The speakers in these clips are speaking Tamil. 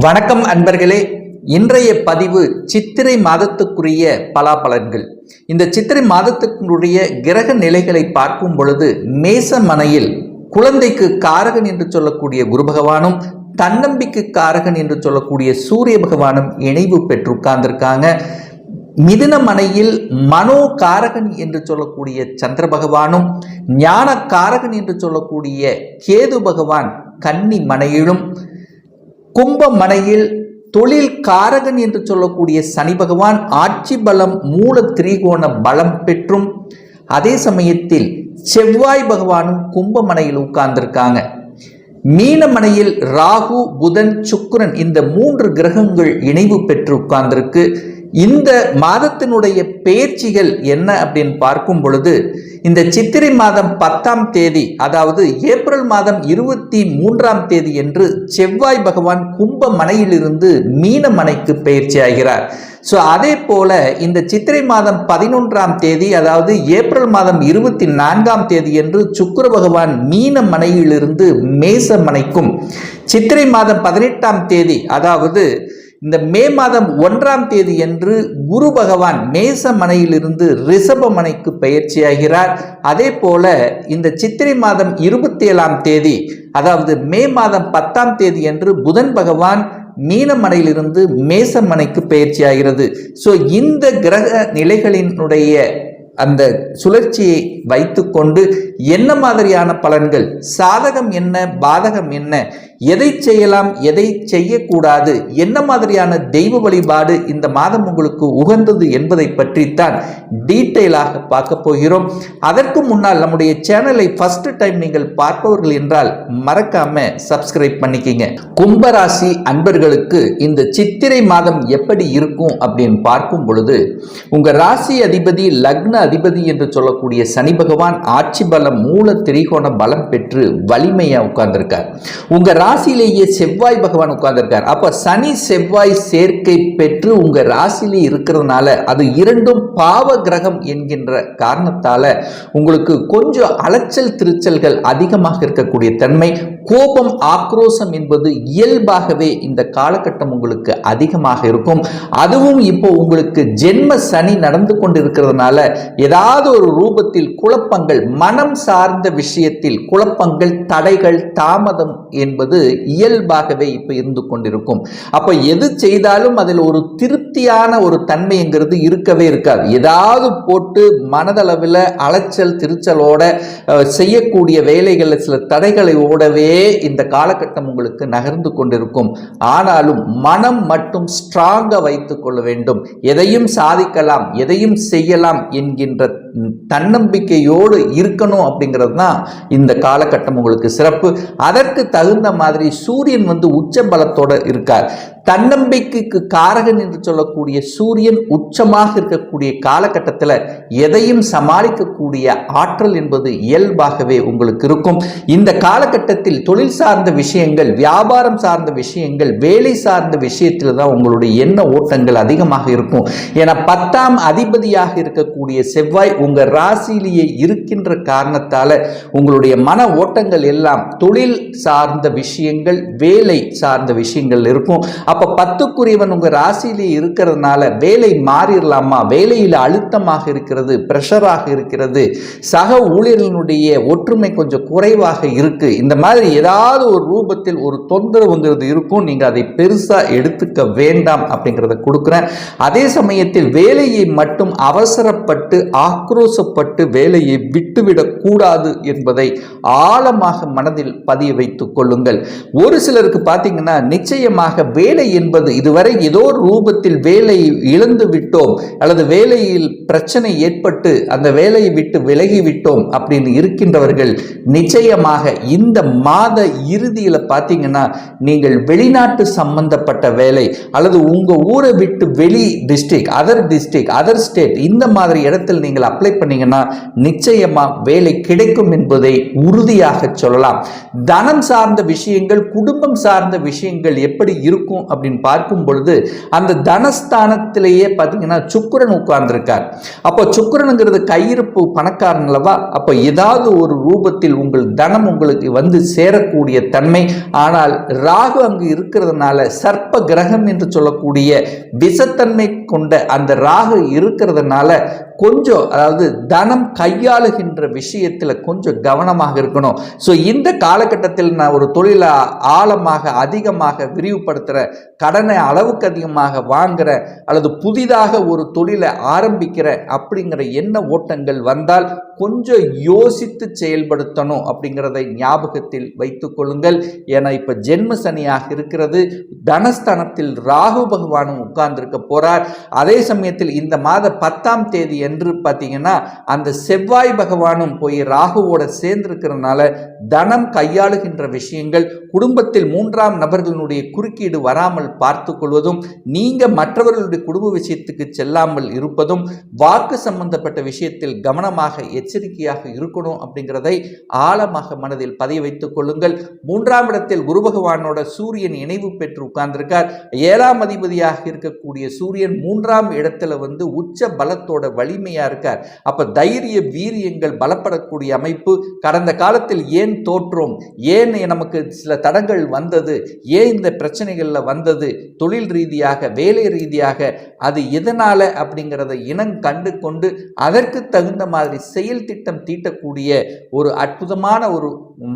வணக்கம் அன்பர்களே. இன்றைய பதிவு சித்திரை மாதத்துக்குரிய பலாபலன்கள். இந்த சித்திரை மாதத்துக்குரிய கிரக நிலைகளை பார்க்கும் பொழுது மேசமனையில் குழந்தைக்கு காரகன் என்று சொல்லக்கூடிய குரு பகவானும் தன்னம்பிக்கை காரகன் என்று சொல்லக்கூடிய சூரிய பகவானும் இணைவு பெற்று உட்கார்ந்திருக்காங்க. மிதுன மனையில் மனோ காரகன் என்று சொல்லக்கூடிய சந்திர பகவானும் ஞான காரகன் என்று சொல்லக்கூடிய கேது பகவான் கன்னி மனையிலும், கும்ப மனையில் தொழில் காரகன் என்று சொல்லக்கூடிய சனி பகவான் ஆட்சி பலம் மூல திரிகோண பலம் பெற்றும், அதே சமயத்தில் செவ்வாய் பகவானும் கும்ப மனையில் உட்கார்ந்திருக்காங்க. மீனமனையில் ராகு புதன் சுக்கிரன் இந்த 3 கிரகங்கள் இணைவு பெற்று உட்கார்ந்திருக்கு. இந்த மாதத்தினுடைய பெயர்ச்சிகள் என்ன அப்படின்னு பார்க்கும் பொழுது, இந்த சித்திரை மாதம் 10ஆம் தேதி, அதாவது ஏப்ரல் மாதம் 23ஆம் தேதி என்று செவ்வாய் பகவான் கும்ப மனையிலிருந்து மீன மனைக்கு பெயர்ச்சி ஆகிறார். அதே போல இந்த சித்திரை மாதம் 11ஆம் தேதி, அதாவது ஏப்ரல் மாதம் 24ஆம் தேதி என்று சுக்கிர பகவான் மீன மனையிலிருந்து மேச மனைக்கும், சித்திரை மாதம் 18ஆம் தேதி, அதாவது இந்த மே மாதம் 1ஆம் தேதி என்று குரு பகவான் மேச மனையிலிருந்து ரிஷப மனைக்கு பெயர்ச்சியாகிறார். அதே போல இந்த சித்திரை மாதம் 27ஆம் தேதி, அதாவது மே மாதம் 10ஆம் தேதி என்று புதன் பகவான் மீனமனையிலிருந்து மேசமனைக்கு பயிற்சி ஆகிறது. இந்த கிரக நிலைகளினுடைய அந்த சுழற்சியை வைத்துக்கொண்டு என்ன மாதிரியான பலன்கள், சாதகம் என்ன பாதகம் என்ன, எதை செய்யலாம் எதை செய்யக்கூடாது, என்ன மாதிரியான தெய்வ வழிபாடு இந்த மாதம் உங்களுக்கு உகந்தது என்பதை பற்றித்தான் டீட்டெயிலாக பார்க்க போகிறோம். அதற்கு முன்னால் நம்முடைய சேனலை ஃபர்ஸ்ட் டைம் நீங்கள் பார்ப்பவர்கள் என்றால் மறக்காம சப்ஸ்கிரைப் பண்ணிக்கிங்க. கும்பராசி அன்பர்களுக்கு இந்த சித்திரை மாதம் எப்படி இருக்கும் அப்படின்னு பார்க்கும் பொழுது, உங்க ராசி அதிபதி லக்ன அதிபதி என்று சொல்லக்கூடிய சனி பகவான் ஆட்சி பலம் மூல திரிகோண பலம் பெற்று வலிமையா உட்கார்ந்திருக்கார். உங்க ராசியிலேயே செவ்வாய் பகவான் உட்கார்ந்திருக்கார். அப்ப சனி செவ்வாய் சேர்க்கை பெற்று உங்க ராசியிலே இருக்கிறதுனால, அது இரண்டும் பாவ கிரகம் என்கின்ற காரணத்தால உங்களுக்கு கொஞ்சம் அலைச்சல் திருச்சல்கள் அதிகமாக இருக்கக்கூடிய தன்மை, கோபம் ஆக்ரோஷம் என்பது இயல்பாகவே இந்த காலகட்டம் உங்களுக்கு அதிகமாக இருக்கும். அதுவும் இப்போ உங்களுக்கு ஜென்ம சனி நடந்து கொண்டிருக்கிறதுனால ஏதாவது ஒரு ரூபத்தில் குழப்பங்கள், மனம் சார்ந்த விஷயத்தில் குழப்பங்கள், தடைகள், தாமதம் என்பது இயல்பாகவே இப்ப இருந்து கொண்டிருக்கும். அப்ப எது செய்தாலும் அதில் ஒரு திருப்தியான ஒரு தன்மைங்கிறது இருக்கவே இருக்காது. ஏதாவது போட்டு மனதளவில் அலைச்சல் திருச்சலோட செய்யக்கூடிய வேலைகள் சில தடைகளை ஓடவே இந்த காலகட்டம் உங்களுக்கு நகர்ந்து கொண்டிருக்கும். ஆனாலும் மனம் மட்டும் ஸ்ட்ராங்கா வைத்துக் கொள்ள வேண்டும். எதையும் சாதிக்கலாம், எதையும் செய்யலாம் என்கின்ற தன்னம்பிக்கையோடு இருக்கணும் அப்படிங்கிறது தான் இந்த காலகட்டம் உங்களுக்கு சிறப்பு. அதற்கு தகுந்த மாதிரி சூரியன் உச்ச பலத்தோட இருக்கார். தன்னம்பிக்கைக்கு காரகன் என்று சொல்லக்கூடிய சூரியன் உச்சமாக இருக்கக்கூடிய காலகட்டத்தில் எதையும் சமாளிக்கக்கூடிய ஆற்றல் என்பது இயல்பாகவே உங்களுக்கு இருக்கும். இந்த காலகட்டத்தில் தொழில் சார்ந்த விஷயங்கள், வியாபாரம் சார்ந்த விஷயங்கள், வேலை சார்ந்த விஷயத்தில் தான் உங்களுடைய எண்ண ஓட்டங்கள் அதிகமாக இருக்கும். ஏன்னா 10ஆம் அதிபதியாக இருக்கக்கூடிய செவ்வாய் உங்க ராசியிலேயே இருக்கின்ற காரணத்தால உங்களுடைய மன ஓட்டங்கள் எல்லாம் தொழில் சார்ந்த விஷயங்கள், வேலை சார்ந்த விஷயங்கள் இருக்கும். அப்ப 10க்குரியவன் உங்க ராசியிலே இருக்கிறதுனால வேலை மாறிடலாமா, வேலையில் அழுத்தமாக இருக்கிறது, பிரஷராக இருக்கிறது, சக ஊழியர்களுடைய ஒற்றுமை கொஞ்சம் குறைவாக இருக்கு, இந்த மாதிரி ஏதாவது ஒரு ரூபத்தில் ஒரு தொந்தரவுங்கிறது இருக்கும். நீங்க அதை பெருசா எடுத்துக்க வேண்டாம் அப்படிங்கிறத கொடுக்கிறேன். அதே சமயத்தில் வேலையை மட்டும் அவசரப்பட்டு ஆக்ரோஷப்பட்டு வேலையை விட்டுவிடக் கூடாது என்பதை ஆழமாக மனதில் பதிய வைத்துக் கொள்ளுங்கள். ஒரு சிலருக்கு பார்த்தீங்கன்னா நிச்சயமாக வேலை என்பது இதுவரை ஏதோ ரூபத்தில் வேலை இழந்து விட்டோம் அல்லது வேலையில் பிரச்சனை ஏற்பட்டு அந்த வேலையை விட்டு விலகி விட்டோம் அப்படின்னு இருக்கின்றவர்கள் நிச்சயமாக இந்த மாத இறுதியில் பார்த்தீங்கன்னா நீங்கள் வெளிநாட்டு சம்பந்தப்பட்ட வேலை அல்லது உங்க ஊரை விட்டு வெளி டிஸ்ட்ரிக்ட், அதர் ஸ்டேட், இந்த மாதிரி இடத்தில் நீங்கள் அப்ளை பண்ணீங்கன்னா நிச்சயமா வேலை கிடைக்கும் என்பதை உறுதியாக சொல்லலாம். தனம் சார்ந்த விஷயங்கள், குடும்பம் சார்ந்த விஷயங்கள் எப்படி இருக்கும் அப்படின்னு பார்க்கும் பொழுது அந்த தனஸ்தானத்திலேயே பார்த்தீங்கன்னா சுக்கிரன் உட்கார்ந்திருக்கார். அப்போ சுக்கிரனுங்கிறது கையிருப்பு பணக்காரன் அல்லவா? அப்போ ஏதாவது ஒரு ரூபத்தில் உங்கள் தனம் உங்களுக்கு வந்து சேரக்கூடிய தன்மை. ஆனால் ராகு அங்கு இருக்கிறதுனால சர்ப்ப கிரகம் என்று சொல்லக்கூடிய விஷத்தன்மை கொண்ட அந்த ராகு இருக்கிறதுனால கொஞ்சம், அதாவது தனம் கையாளுகின்ற விஷயத்தில் கொஞ்சம் கவனமாக இருக்கணும். ஸோ இந்த காலகட்டத்தில் நான் ஒரு தொழிலை ஆழமாக அதிகமாக விரிவுபடுத்துகிற, கடனை அளவுக்கு அதிகமாக வாங்குற, அல்லது புதிதாக ஒரு தொழிலை ஆரம்பிக்கிற அப்படிங்கிற எண்ண ஓட்டங்கள் வந்தால் கொஞ்சம் யோசித்து செயல்படுத்தணும் அப்படிங்கிறதை ஞாபகத்தில் வைத்துக் கொள்ளுங்கள். ஏன்னா இப்போ ஜென்ம சனியாக இருக்கிறது, தனஸ்தானத்தில் ராகு பகவானும் உட்கார்ந்திருக்க போறார். அதே சமயத்தில் இந்த மாத 10ஆம் தேதி என்று பார்த்தீங்கன்னா அந்த செவ்வாய் பகவானும் போய் ராகுவோட சேர்ந்திருக்கிறதுனால தனம் கையாளுகின்ற விஷயங்கள், குடும்பத்தில் 3ஆம் நபர்களுடைய குறுக்கீடு வராமல் பார்த்து கொள்வதும், நீங்க மற்றவர்களுடைய குடும்ப விஷயத்துக்கு செல்லாமல் இருப்பதும், வாக்கு சம்பந்தப்பட்ட விஷயத்தில் கவனமாக எச்சரிக்கையாக இருக்கணும் அப்படிங்கிறதை ஆழமாக மனதில் பதிய வைத்துக் கொள்ளுங்கள். 3ஆம் இடத்தில் குரு பகவானோட சூரியன் இணைவு பெற்று உட்கார்ந்திருக்கார். 7ஆம் அதிபதியாக இருக்கக்கூடிய சூரியன் 3ஆம் இடத்துல வந்து உச்ச பலத்தோட வலிமையா இருக்கார். அப்ப தைரிய வீரியங்கள் பலப்படக்கூடிய அமைப்பு. கடந்த காலத்தில் ஏன் தோற்றோம், ஏன் நமக்கு சில தடங்கள் வந்தது, ஏன் இந்த பிரச்சனைகள்ல வந்தது, தொழில் ரீதியாக வேலை ரீதியாக அது எதனால அப்படிங்கிறத இனம் கண்டு கொண்டு அதற்கு தகுந்த மாதிரி செயல் திட்டம் தீட்டக்கூடிய ஒரு அற்புதமான ஒரு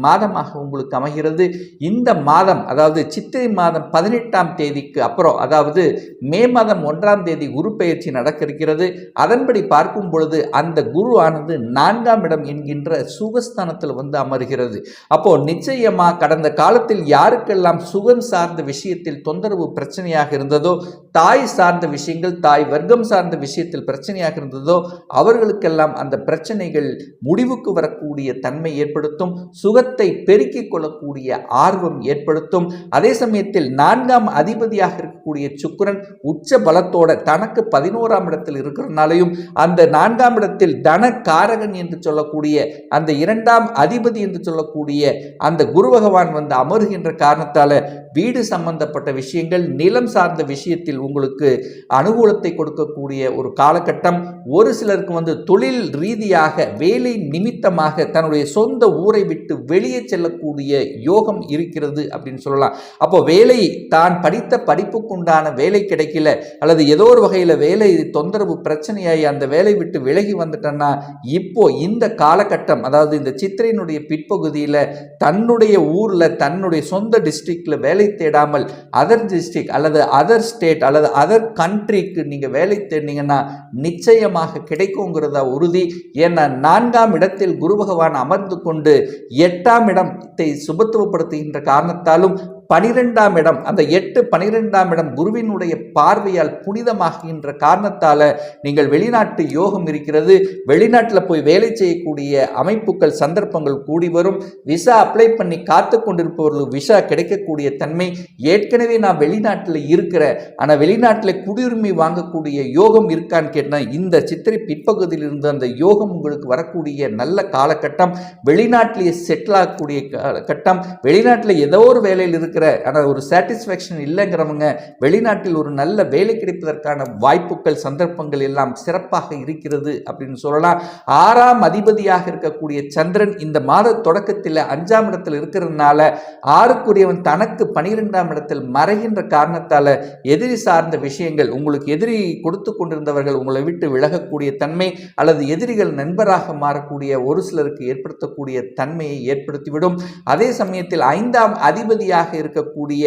மாதமாக உங்களுக்கு அமைகிறது. இந்த மாதம், அதாவது சித்திரை மாதம் 18ஆம் தேதிக்கு அப்புறம், அதாவது மே மாதம் 1ஆம் தேதி குரு பெயர்ச்சி நடக்க இருக்கிறது. அதன்படி பார்க்கும் பொழுது அந்த குரு ஆனது 4ஆம் இடம் என்கின்ற சுகஸ்தானத்தில் வந்து அமர்கிறது. அப்போ நிச்சயமா கடந்த காலத்தில் யாருக்கெல்லாம் சுகம் சார்ந்த விஷயத்தில் தொந்தரவு பிரச்சனையாக இருந்ததோ, தாய் சார்ந்த விஷயங்கள், தாய் வர்க்கம் சார்ந்த விஷயத்தில் பிரச்சனையாக இருந்ததோ, அவர்களுக்கெல்லாம் அந்த பிரச்சனைகள் முடிவுக்கு வரக்கூடிய தன்மை ஏற்படுத்தும். சுகத்தை பெருக்கிக் கொள்ளக்கூடிய ஆர்வம் ஏற்படுத்தும். அதே சமயத்தில் 4ஆம் அதிபதியாக இருக்கக்கூடிய சுக்கிரன் உச்ச பலத்தோட தனக்கு 11ஆம் இடத்தில் இருக்கிறனாலையும், அந்த 4ஆம் இடத்தில் தன காரகன் என்று சொல்லக்கூடிய அந்த 2ஆம் அதிபதி என்று சொல்லக்கூடிய அந்த குரு பகவான் வந்து அமருகின்ற காரணத்தால வீடு சம்பந்தப்பட்ட விஷயங்கள், நிலம் சார்ந்த விஷயத்தில் உங்களுக்கு அனுகூலத்தை கொடுக்கக்கூடிய ஒரு காலகட்டம். ஒரு சிலருக்கு வந்து தொழில் ரீதியாக வேலை நிமித்தமாக தன்னுடைய சொந்த ஊரை விட்டு வெளியே செல்லக்கூடிய யோகம் இருக்கிறது அப்படின்னு சொல்லலாம். அப்போ வேலை, தான் படித்த படிப்புக்குண்டான வேலை கிடைக்கல, அல்லது ஏதோ ஒரு வகையில் வேலை தொந்தரவு பிரச்சனையாகி அந்த வேலை விட்டு விலகி வந்துட்டேன்னா, இப்போ இந்த காலகட்டம், அதாவது இந்த சித்திரையினுடைய பிற்பகுதியில் தன்னுடைய ஊரில் தன்னுடைய சொந்த டிஸ்ட்ரிக்ட்ல வேலை தேடாமல் அதர் டிஸ்ட்ரிக்ட் அல்லது அதர் ஸ்டேட் அல்லது அதர் கண்ட்ரிக்கு நீங்க வேலை தேடினீங்கன்னா நிச்சயமாக கிடைக்குங்கிறதா உறுதி. ஏன்னா 4ஆம் இடத்தில் குரு பகவான் அமர்ந்து கொண்டு 8ஆம் இடத்தை சுபத்துவப்படுத்துகின்ற காரணத்தாலும் 12ஆம் இடம், அந்த 8 12ஆம் இடம் குருவினுடைய பார்வையால் புனிதமாகின்ற காரணத்தால நீங்கள் வெளிநாட்டு யோகம் இருக்கிறது. வெளிநாட்டில் போய் வேலை செய்யக்கூடிய அமைப்புகள், சந்தர்ப்பங்கள் கூடி வரும். விசா அப்ளை பண்ணி காத்து கொண்டிருப்பவர்களுக்கு விசா கிடைக்கக்கூடிய தன்மை. ஏற்கனவே நான் வெளிநாட்டில் இருக்கிறேன், ஆனால் வெளிநாட்டில் குடியுரிமை வாங்கக்கூடிய யோகம் இருக்கான்னு கேட்டால் இந்த சித்திரை பிற்பகுதியில் இருந்து அந்த யோகம் உங்களுக்கு வரக்கூடிய நல்ல காலகட்டம். வெளிநாட்டிலேயே செட்டில் ஆகக்கூடிய கட்டம். வெளிநாட்டில் ஏதோ ஒரு வேலையில் இருக்கிற, ஆனால் ஒரு சாட்டிஸ்ஃபேக்ஷன் இல்லைங்கிறவங்க வெளிநாட்டில் ஒரு நல்ல வேலை கிடைப்பதற்கான வாய்ப்புகள், சந்தர்ப்பங்கள் எல்லாம் சிறப்பாக இருக்கிறது அப்படின்னு சொல்லலாம். 6ஆம் அதிபதியாக இருக்கக்கூடிய சந்திரன் இந்த மாத தொடக்கத்தில் 5ஆம் இடத்தில் இருக்கிறதுனால 6க்குரியவன் தனக்கு 12ஆம் இடத்தில் மறைகின்ற காரணத்தால எதிரி சார்ந்த விஷயங்கள், உங்களுக்கு எதிரி கொடுத்து கொண்டிருந்தவர்கள் உங்களை விட்டு விலகக்கூடிய தன்மை, அல்லது எதிரிகள் நண்பராக மாறக்கூடிய ஒரு சிலருக்கு ஏற்படுத்தக்கூடிய தன்மையை ஏற்படுத்திவிடும். அதே சமயத்தில் 5ஆம் அதிபதியாக இருக்கக்கூடிய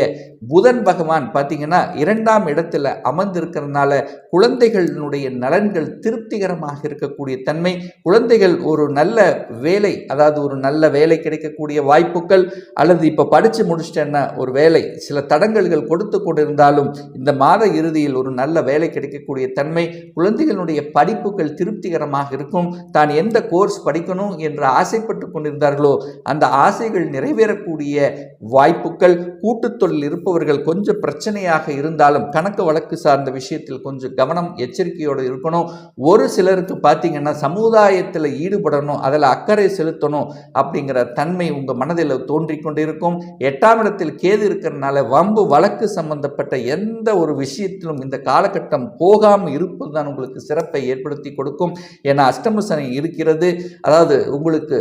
புதன் பகவான் பார்த்தீங்கன்னா 2ஆம் இடத்துல அமர்ந்திருக்கிறதுனால குழந்தைகளுடைய நலன்கள் திருப்திகரமாக இருக்கக்கூடிய தன்மை. குழந்தைகள் ஒரு நல்ல வேலை, அதாவது ஒரு நல்ல வேலை கிடைக்கக்கூடிய வாய்ப்புகள், அல்லது இப்போ படித்து முடிச்சிட்டேன்னா ஒரு வேலை, சில தடங்கல்கள் கொடுத்து கொண்டிருந்தாலும் இந்த மாத இறுதியில் ஒரு நல்ல வேலை கிடைக்கக்கூடிய தன்மை. குழந்தைகளுடைய படிப்புகள் திருப்திகரமாக இருக்கும். தான் எந்த கோர்ஸ் படிக்கணும் என்று ஆசைப்பட்டு கொண்டிருந்தார்களோ அந்த ஆசைகள் நிறைவேறக்கூடிய வாய்ப்புகள். கூட்டுத் தொழில் இருப்பவர்கள் கொஞ்சம் பிரச்சனையாக இருந்தாலும் கணக்கு வழக்கு சார்ந்த விஷயத்தில் கொஞ்சம் கவனம் எச்சரிக்கையோடு இருக்கணும். ஒரு சிலருக்கு பார்த்தீங்கன்னா சமுதாயத்தில் ஈடுபடணும், அதில் அக்கறை செலுத்தணும் அப்படிங்கிற தன்மை உங்கள் மனதில் தோன்றி கொண்டிருக்கும். 8ஆம் இடத்தில் கேது இருக்கிறதுனால வம்பு வழக்கு சம்பந்தப்பட்ட எந்த ஒரு விஷயத்திலும் இந்த காலகட்டம் போகாமல் இருப்பது தான் உங்களுக்கு சிறப்பை ஏற்படுத்தி கொடுக்கும். ஏன்னா அஷ்டம சனி இருக்கிறது, அதாவது உங்களுக்கு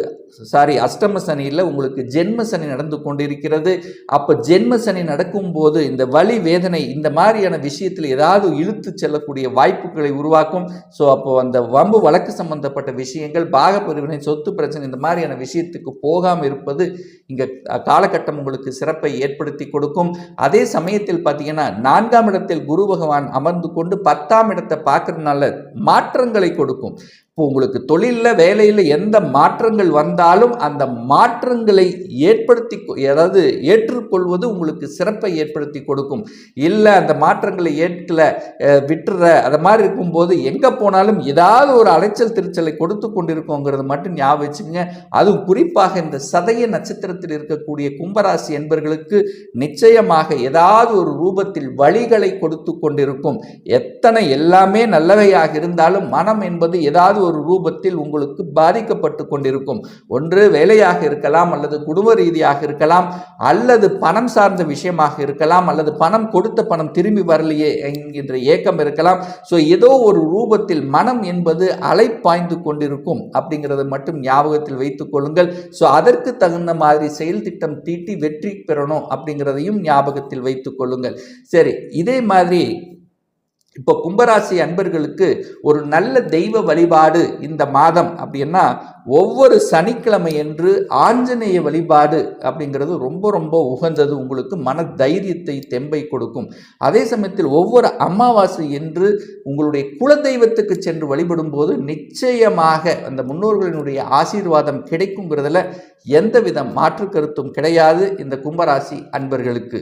அஷ்டம சனியில் உங்களுக்கு ஜென்ம சனி நடந்து கொண்டிருக்கிறது. அப்போ ஜென்ம சனி நடக்கும்போது இந்த வலி வேதனை இந்த மாதிரியான விஷயத்தில் ஏதாவது இழுத்து செல்லக்கூடிய வாய்ப்புகளை உருவாக்கும். ஸோ அப்போ அந்த வம்பு வழக்கு சம்பந்தப்பட்ட விஷயங்கள், பாகப்பிரிவினை, சொத்து பிரச்சனை இந்த மாதிரியான விஷயத்துக்கு போகாமல் இருப்பது இங்கே காலகட்டம் உங்களுக்கு சிறப்பை ஏற்படுத்தி கொடுக்கும். அதே சமயத்தில் பார்த்தீங்கன்னா 4ஆம் இடத்தில் குரு பகவான் அமர்ந்து கொண்டு 10ஆம் இடத்தை பார்க்கறதுனால மாற்றங்களை கொடுக்கும். இப்போ உங்களுக்கு தொழிலில் வேலையில் எந்த மாற்றங்கள் வந்தாலும் அந்த மாற்றங்களை ஏற்றுக்கொள்வது உங்களுக்கு சிறப்பை ஏற்படுத்தி கொடுக்கும். இல்லை அந்த மாற்றங்களை விட்டுற அது மாதிரி இருக்கும்போது எங்கே போனாலும் ஏதாவது ஒரு அலைச்சல் திருச்சலை கொடுத்து கொண்டிருக்கோங்கிறது மட்டும் ஞாபகம் வச்சுங்க. அதுவும் குறிப்பாக இந்த சதய நட்சத்திரத்தில் இருக்கக்கூடிய கும்பராசி என்பவர்களுக்கு நிச்சயமாக ஏதாவது ஒரு ரூபத்தில் வழிகளை கொடுத்து கொண்டிருக்கும். எத்தனை எல்லாமே நல்லவையாக இருந்தாலும் மனம் என்பது ஏதாவது ஒரு ரூபத்தில் உங்களுக்கு பாதிக்கப்பட்டு கொண்டிருக்கும். ஒன்று வேலையாக இருக்கலாம், அல்லது குடும்ப ரீதியாக இருக்கலாம், அல்லது பணம் சார்ந்த விஷயமாக இருக்கலாம், அல்லது பணம் கொடுத்த பணம் திரும்பி வரலையே என்கின்ற ஏக்கம் இருக்கலாம். ஸோ ஏதோ ஒரு ரூபத்தில் மனம் என்பது அலைப்பாய்ந்து கொண்டிருக்கும் அப்படிங்கிறத மட்டும் ஞாபகத்தில் வைத்துக் கொள்ளுங்கள். ஸோ அதற்கு தகுந்த மாதிரி செயல் திட்டம் தீட்டி வெற்றி பெறணும் அப்படிங்கிறதையும் ஞாபகத்தில் வைத்துக் கொள்ளுங்கள். சரி, இதே மாதிரி இப்போ கும்பராசி அன்பர்களுக்கு ஒரு நல்ல தெய்வ வழிபாடு இந்த மாதம் அப்படின்னா ஒவ்வொரு சனிக்கிழமை என்று ஆஞ்சநேய வழிபாடு அப்படிங்கிறது ரொம்ப ரொம்ப உகந்தது. உங்களுக்கு மன தைரியத்தை தெம்பை கொடுக்கும். அதே சமயத்தில் ஒவ்வொரு அமாவாசை என்று உங்களுடைய குலதெய்வத்துக்கு சென்று வழிபடும் போது நிச்சயமாக அந்த முன்னோர்களினுடைய ஆசீர்வாதம் கிடைக்குங்கிறதுல எந்தவித மாற்று கருத்தும் கிடையாது இந்த கும்பராசி அன்பர்களுக்கு.